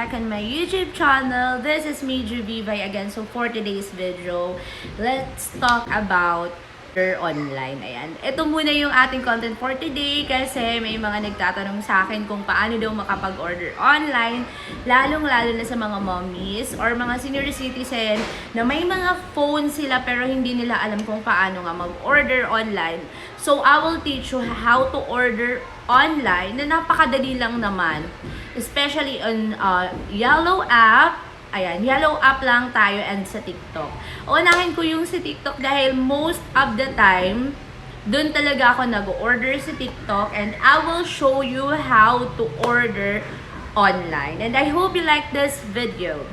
back on my YouTube channel. This is me, Juvivay, again. So for today's video, let's talk about order online. Ayan. Ito muna yung ating content for today kasi may mga nagtatanong sa akin kung paano daw makapag-order online, lalong-lalo na sa mga mommies or mga senior citizen na may mga phone sila pero hindi nila alam kung paano nga mag-order online. So I will teach you how to order online na napakadali lang naman. Especially on Yellow app. Ayan, Yellow app lang tayo and sa TikTok. Unahin ko yung sa TikTok dahil most of the time, dun talaga ako nag-order sa TikTok and I will show you how to order online. And I hope you like this video.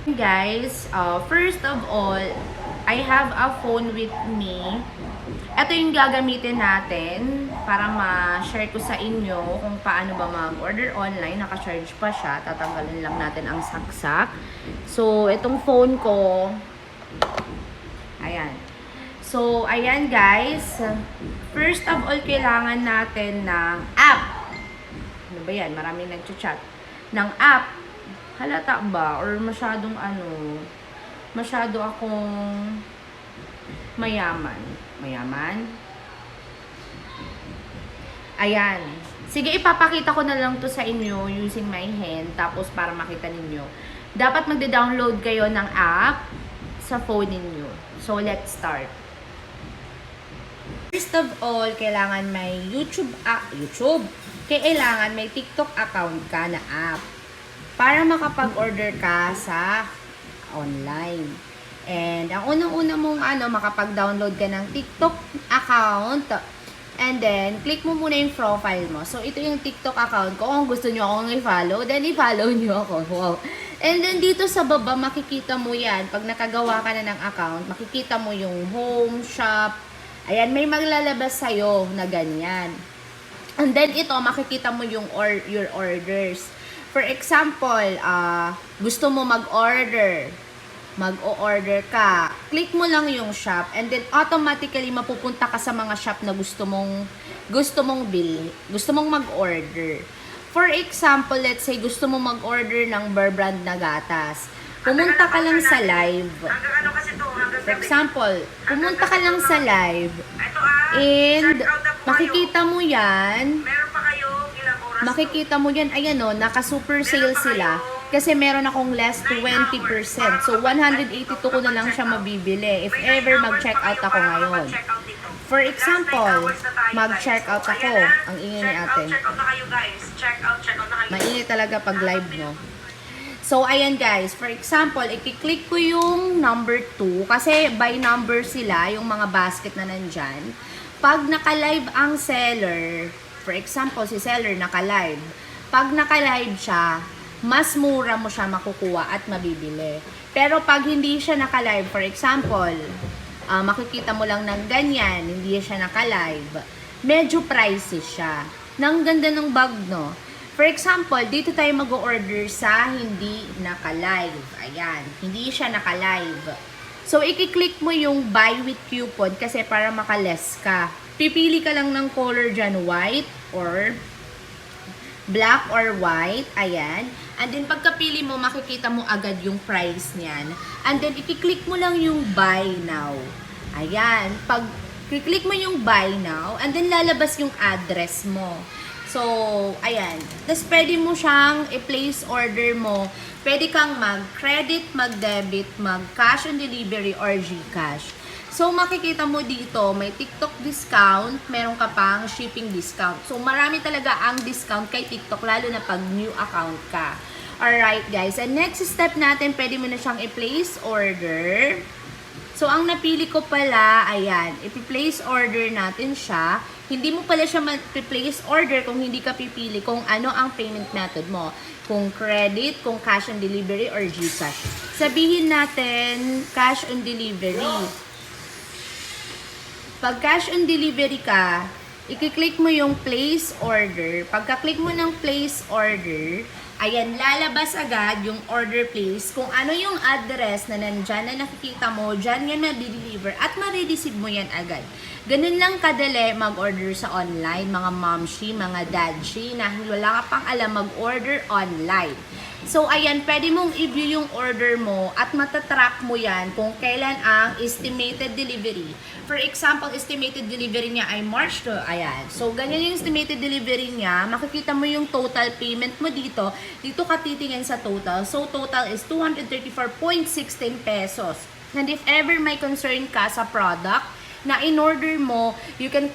Guys, first of all, I have a phone with me. Ito yung gagamitin natin para ma-share ko sa inyo kung paano ba mag-order online. Naka-charge pa siya. Tatanggalin lang natin ang saksak. So, itong phone ko, ayan. So, ayan guys. First of all, kailangan natin ng app. Ano ba yan? Maraming nag-chat. Ng app. Halata ba? Or masyadong masyado akong mayaman. Mayaman? Ayan. Sige, ipapakita ko na lang to sa inyo using my hand. Tapos para makita ninyo. Dapat magde-download kayo ng app sa phone ninyo. So, let's start. First of all, kailangan may YouTube. Kailangan may TikTok account ka na app. Para makapag-order ka sa online. And ang unang-una mong makapag-download ka ng TikTok account. And then, click mo muna yung profile mo. So, ito yung TikTok account ko. Kung gusto nyo akong i-follow, then i-follow nyo ako. Wow. And then, dito sa baba, makikita mo yan. Pag nakagawa ka na ng account, makikita mo yung home, shop. Ayan, may maglalabas sa'yo na ganyan. And then, ito, makikita mo yung your orders. For example, gusto mo mag-order ka, click mo lang yung shop and then automatically mapupunta ka sa mga shop na gusto mong mag-order. For example, let's say gusto mo mag-order ng Bear Brand na gatas. Pumunta ka lang sa live. For example, pumunta ka lang sa live and makikita mo yan. Ayan o, naka-super sale sila. Kasi meron akong less 20%. So, 182 ko na lang siya mabibili if ever mag-check out ako ngayon. For example, mag-check out ako. Ang ingay ni ate. Maingay talaga pag live, no? So, ayan guys. For example, i-click ko yung number 2 kasi by number sila, yung mga basket na nandyan. Pag naka-live ang seller, for example, si seller naka-live. Pag naka-live siya, mas mura mo siya makukuha at mabibili. Pero pag hindi siya naka-live, for example, makikita mo lang ng ganyan, hindi siya naka-live, medyo pricey siya. Nang ganda ng bag, no? For example, dito tayo mag-order sa hindi naka-live. Ayan, hindi siya naka-live. So, i-click mo yung buy with coupon kasi para maka-less ka. Pipili ka lang ng color dyan, white or black or white. Ayan. And then, pagkapili mo, makikita mo agad yung price niyan. And then, i-click mo lang yung buy now. Ayan. Pag i-click mo yung buy now, and then lalabas yung address mo. So, ayan. Tapos, pwede mo siyang i-place order mo. Pwede kang mag-credit, mag-debit, mag-cash on delivery, or GCash. So, makikita mo dito, may TikTok discount, meron ka pang shipping discount. So, marami talaga ang discount kay TikTok, lalo na pag new account ka. Alright, guys. And next step natin, pwede mo na siyang i-place order. So, ang napili ko pala, ayan, i-place order natin siya. Hindi mo pala siya ma-place order kung hindi ka pipili kung ano ang payment method mo. Kung credit, kung cash on delivery, or GCash. Sabihin natin, cash on delivery. Pag cash on delivery ka, i-click mo yung place order. Pagka-click mo ng place order, ayan, lalabas agad yung order place. Kung ano yung address na nandyan na nakikita mo, dyan yan ma-deliver at ma-receive mo yan agad. Ganun lang kadali mag-order sa online, mga momshi, mga dadshi, na wala ka pang alam mag-order online. So, ayan, pwede mong i-view yung order mo at matatrack mo yan kung kailan ang estimated delivery. For example, estimated delivery niya ay March 2. Ayan. So, ganyan yung estimated delivery niya. Makikita mo yung total payment mo dito. Dito ka titingin sa total. So, total is 234.16 pesos. And if ever may concern ka sa product na in-order mo, you can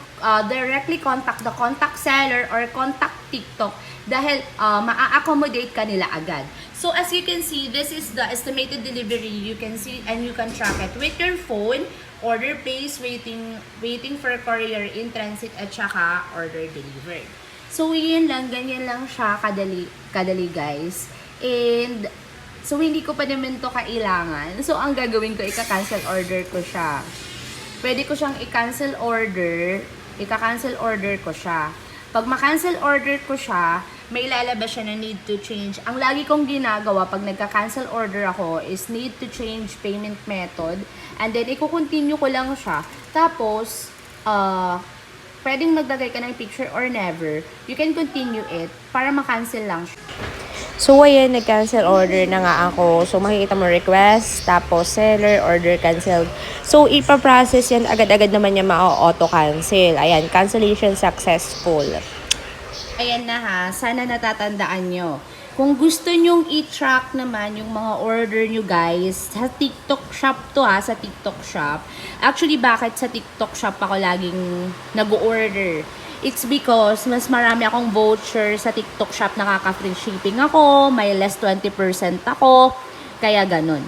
directly contact the contact seller or contact TikTok dahil maa-accommodate ka nila agad. So as you can see, this is the estimated delivery. You can see and you can track it with your phone, order place, waiting for courier in transit at saka order delivered. So yun lang, ganyan lang siya kadali guys. And so hindi ko pa naman to kailangan. So ang gagawin ko, ika-cancel order ko siya. Pwede ko siyang i-cancel order, ika-cancel order ko siya. Pag ma-cancel order ko siya, may ilalabas siya na need to change. Ang lagi kong ginagawa pag nagka-cancel order ako is need to change payment method. And then, i-continue ko lang siya. Tapos, pwedeng maglagay ka ng picture or never. You can continue it para ma-cancel lang siya. So, ayan, nag-cancel order na nga ako. So, makikita mo request, tapos seller, order canceled. So, ipaprocess yan, agad-agad naman niya ma-auto-cancel. Ayan, cancellation successful. Ayan na ha, sana natatandaan nyo. Kung gusto nyong i-track naman yung mga order nyo guys, sa TikTok shop to ha, sa TikTok shop. Actually, bakit sa TikTok shop ako laging nag-order? It's because mas marami akong voucher sa TikTok shop, nakaka-free shipping ako, may less 20% ako, kaya ganun.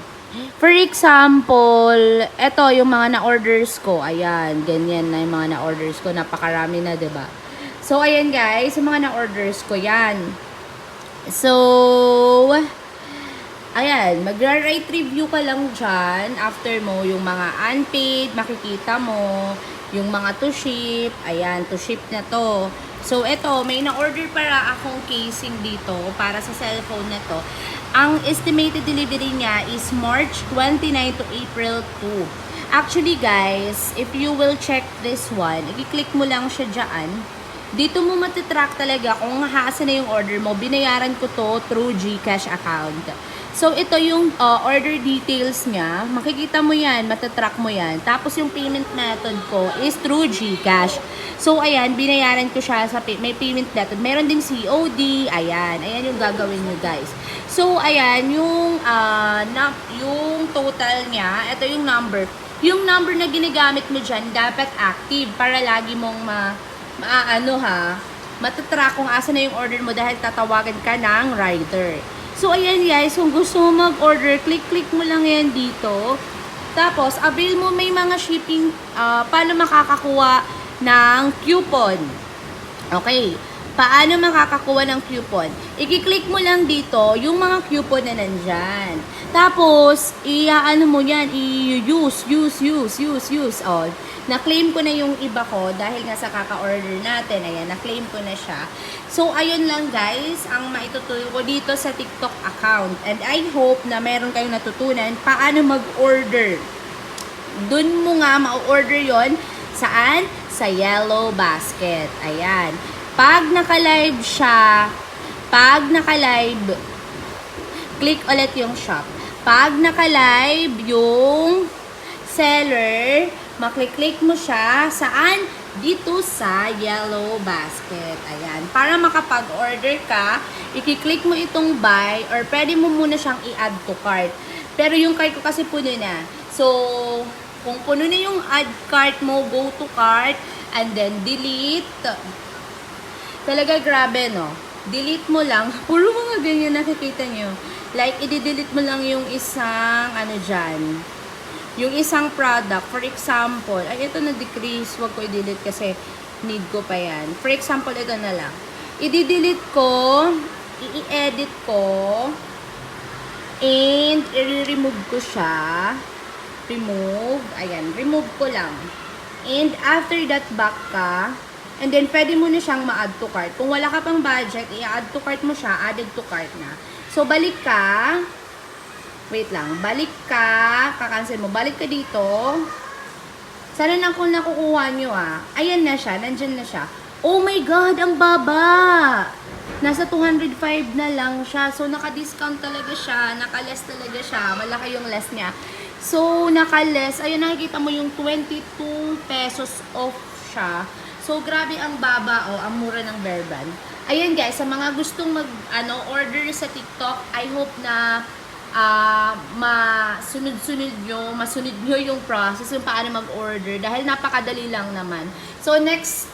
For example, eto yung mga na-orders ko, ayan, ganyan na yung mga na-orders ko, napakarami na, diba? So, ayan guys, yung mga na-orders ko yan. So, ayan, magra-write review ka lang dyan, after mo yung mga unpaid, makikita mo, yung mga to ship, ayan, to ship na to. So, eto, may na-order para akong casing dito para sa cellphone na to. Ang estimated delivery niya is March 29 to April 2. Actually, guys, if you will check this one, i-click mo lang siya dyan. Dito mo matitrack talaga kung hasa na yung order mo. Binayaran ko to through GCash account. So, ito yung order details niya. Makikita mo yan, matatrack mo yan. Tapos, yung payment method ko is through GCash. So, ayan, binayaran ko siya sa may payment method. Meron din COD. Ayan, ayan yung gagawin nyo, guys. So, ayan, yung total niya, ito yung number. Yung number na ginagamit mo dyan, dapat active para lagi mong matatrack kung asa na yung order mo dahil tatawagan ka ng rider. So, ayan guys, kung gusto mo mag-order, click mo lang yan dito. Tapos, avail mo may mga shipping, paano makakakuha ng coupon. Okay, paano makakakuha ng coupon? I-click mo lang dito yung mga coupon na nandyan. Tapos, i-ano mo yan, use. Oh, na-claim ko na yung iba ko dahil nga sa kaka-order natin. Ayan, na-claim ko na siya. So, ayun lang guys, ang maituturo ko dito sa TikTok account. And I hope na meron kayong natutunan paano mag-order. Doon mo nga ma-order yon. Saan? Sa Yellow Basket. Ayan. Pag naka-live siya, click ulit yung shop. Pag naka-live yung seller, maklik-click mo siya. Saan? Dito sa Yellow Basket. Ayan. Para makapag-order ka, i-click mo itong buy or pwede mo muna siyang i-add to cart. Pero yung cart ko kasi puno na. So, kung puno na yung add cart mo, go to cart and then delete. Talaga grabe, no? Delete mo lang. Puro mga ganyan nakikita nyo. Like, i-delete mo lang yung isang, yung isang product. For example, ay ito na-decrease. Huwag ko i-delete kasi need ko pa yan. For example, ito na lang. I-delete ko, i-edit ko, and i-remove ko siya. Remove. Ayan, remove ko lang. And after that, back ka. And then, pwede mo na siyang ma-add to cart. Kung wala ka pang budget, i-add to cart mo siya, added to cart na. So, balik ka. Wait lang. Balik ka. Kakancel mo. Balik ka dito. Sana na kung nakukuha nyo Ayan na siya. Nandyan na siya. Oh my God! Ang baba! Nasa 205 na lang siya. So, naka-discount talaga siya. Naka-less talaga siya. Malaki yung less niya. So, naka-less. Ayun, nakikita mo yung 22 pesos off siya. So, grabe ang baba, oh, ang mura ng Bear Brand. Ayan guys, sa mga gustong order sa TikTok, I hope na masunod nyo yung process yung paano mag-order dahil napakadali lang naman. So, next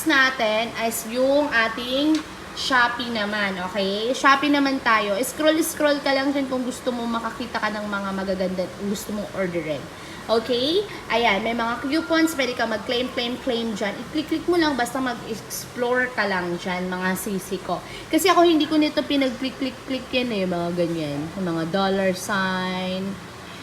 natin is yung ating Shopee naman, okay? Shopee naman tayo. Scroll ka lang dyan kung gusto mo makakita ka ng mga magaganda gusto mong orderin. Okay? Ayan, may mga coupons, pwede ka mag-claim dyan. I-click mo lang, basta mag-explore ka lang dyan, mga sisi ko. Kasi ako hindi ko nito pinag-click yan eh, mga ganyan. Mga dollar sign.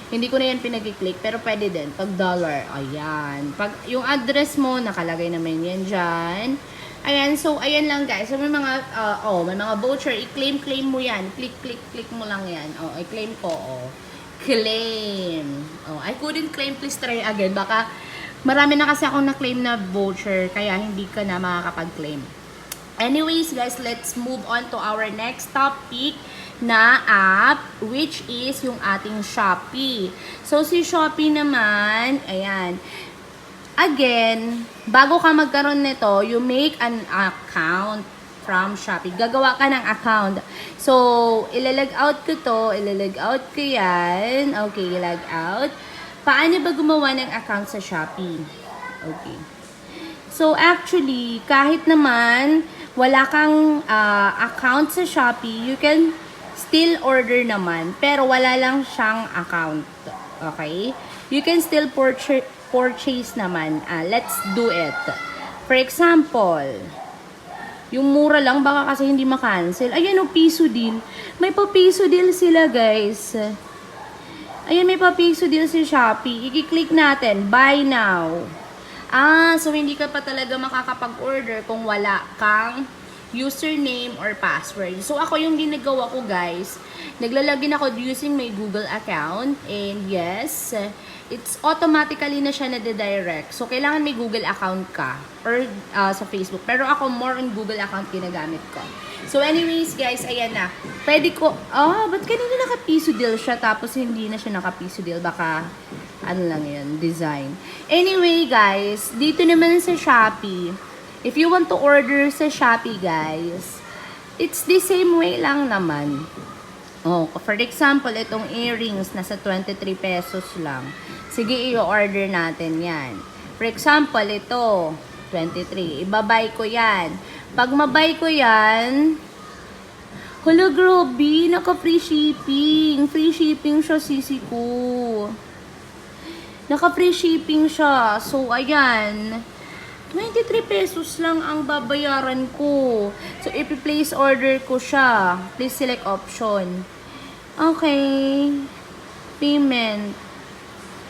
Hindi ko na yan pinag-click, pero pwede din. Pag dollar, ayan. Pag yung address mo, nakalagay naman yan dyan. Ayan, so ayan lang guys. So may mga may mga voucher, i-claim mo yan. Click mo lang yan. I-claim ko, claim. I couldn't claim, please try again. Baka marami na kasi akong na-claim na voucher, kaya hindi ka na makakapag-claim. Anyways, guys, let's move on to our next topic na app, which is yung ating Shopee. So, si Shopee naman, ayan. Again, bago ka magkaroon nito, you make an account from Shopee. Gagawa ka ng account. So, ilalag out ko to. Ilalag out ko yan. Okay, ilag out. Paano ba gumawa ng account sa Shopee? Okay. So, actually, kahit naman wala kang account sa Shopee, you can still order naman. Pero wala lang siyang account. Okay? You can still purchase naman. Let's do it. For example, yung mura lang, baka kasi hindi makancel. Ayan o, piso deal. May pa-piso deal sila, guys. Ayan, may pa-piso deal si Shopee. I-click natin, buy now. So hindi ka pa talaga makakapag-order kung wala kang username or password. So ako yung ginagawa ko, guys, naglalagin ako using my Google account. And yes, it's automatically na siya nade-direct. So, kailangan may Google account ka or sa Facebook. Pero ako, more on Google account ginagamit ko. So, anyways, guys, ayan na. Pwede ko, ba't kanina naka-piso deal siya tapos hindi na siya naka-piso deal? Baka, ano lang yun, design. Anyway, guys, dito naman sa Shopee, if you want to order sa Shopee, guys, it's the same way lang naman. For example, itong earrings, nasa 23 pesos lang. Sige, i-order natin yan. For example, ito, 23. Ibabay ko yan. Pag mabay ko yan, hala, grabe, naka-free shipping. Free shipping siya, sisi ko. Naka-free shipping siya. So, ayan. 23 pesos lang ang babayaran ko. So, i-place order ko siya. Please select option. Okay. Payment.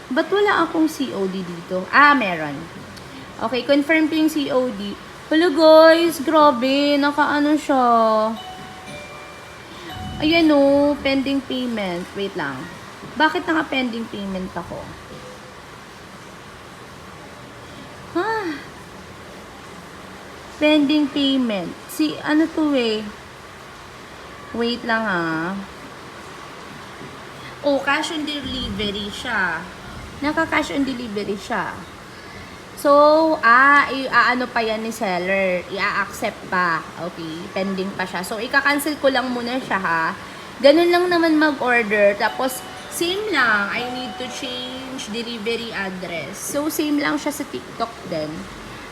Ba't wala akong COD dito? Meron. Okay, confirm ko yung COD. Hello guys, grabe. Naka-ano siya. Ayan o, pending payment. Wait lang. Bakit naka-pending payment ako? Pending payment. Ano to eh? Wait lang cash on delivery siya. Naka-cash on delivery siya. So, ano pa yan ni seller? I-accept pa. Okay, pending pa siya. So, ika-cancel ko lang muna siya Ganun lang naman mag-order. Tapos, same lang. I need to change delivery address. So, same lang siya sa TikTok din.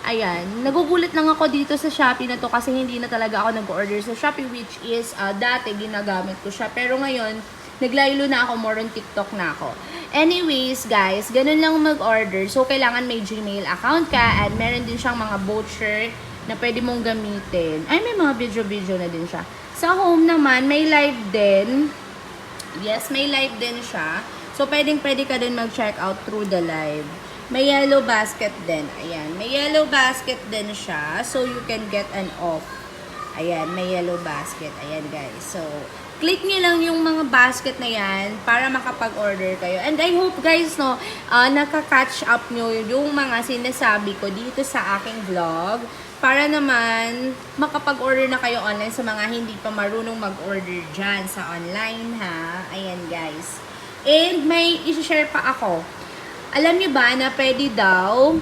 Ayan, nagugulat lang ako dito sa Shopee na to kasi hindi na talaga ako nag-order sa Shopee, which is dati ginagamit ko siya. Pero ngayon, naglaylo na ako, more on TikTok na ako. Anyways, guys, ganun lang mag-order. So, kailangan may Gmail account ka and meron din siyang mga voucher na pwede mong gamitin. Ay, may mga video-video na din siya. Sa home naman, may live din. Yes, may live din siya. So, pwede ka din mag-check out through the live. May yellow basket din. Ayan. May yellow basket din siya. So, you can get an off. Ayan. May yellow basket. Ayan, guys. So, click nyo lang yung mga basket na yan para makapag-order kayo. And I hope, guys, nakaka-catch up nyo yung mga sinasabi ko dito sa aking vlog. para naman makapag-order na kayo online sa mga hindi pa marunong mag-order dyan sa online, ha? Ayan, guys. And may isi-share pa ako. Alam niyo ba na pwede daw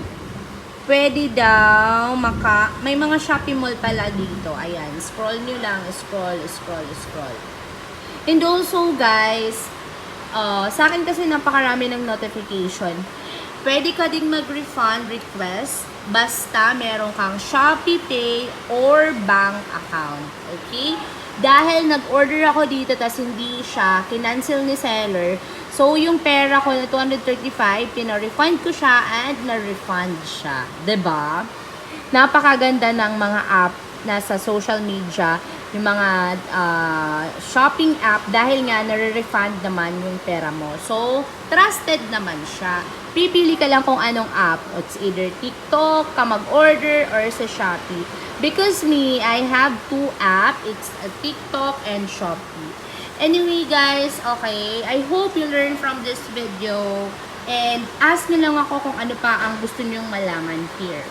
may mga Shopee Mall pala dito. Ayan, scroll nyo lang, scroll. And also, guys, sa akin kasi napakarami ng notification. Pwede ka ding mag-refund request basta meron kang Shopee Pay or bank account. Okay? Dahil nag-order ako dito tas hindi siya kinancel ni seller, so yung pera ko na 235, pina-refund ko siya and na-refund siya. 'Di ba? Napakaganda ng mga app na sa social media, yung mga shopping app, dahil nga nare-refund naman yung pera mo. So, trusted naman siya. Pipili ka lang kung anong app. It's either TikTok ka mag-order or sa Shopee. Because me, I have 2 apps. It's TikTok and Shopee. Anyway, guys, okay. I hope you learn from this video. And ask nyo lang ako kung ano pa ang gusto nyong malaman here.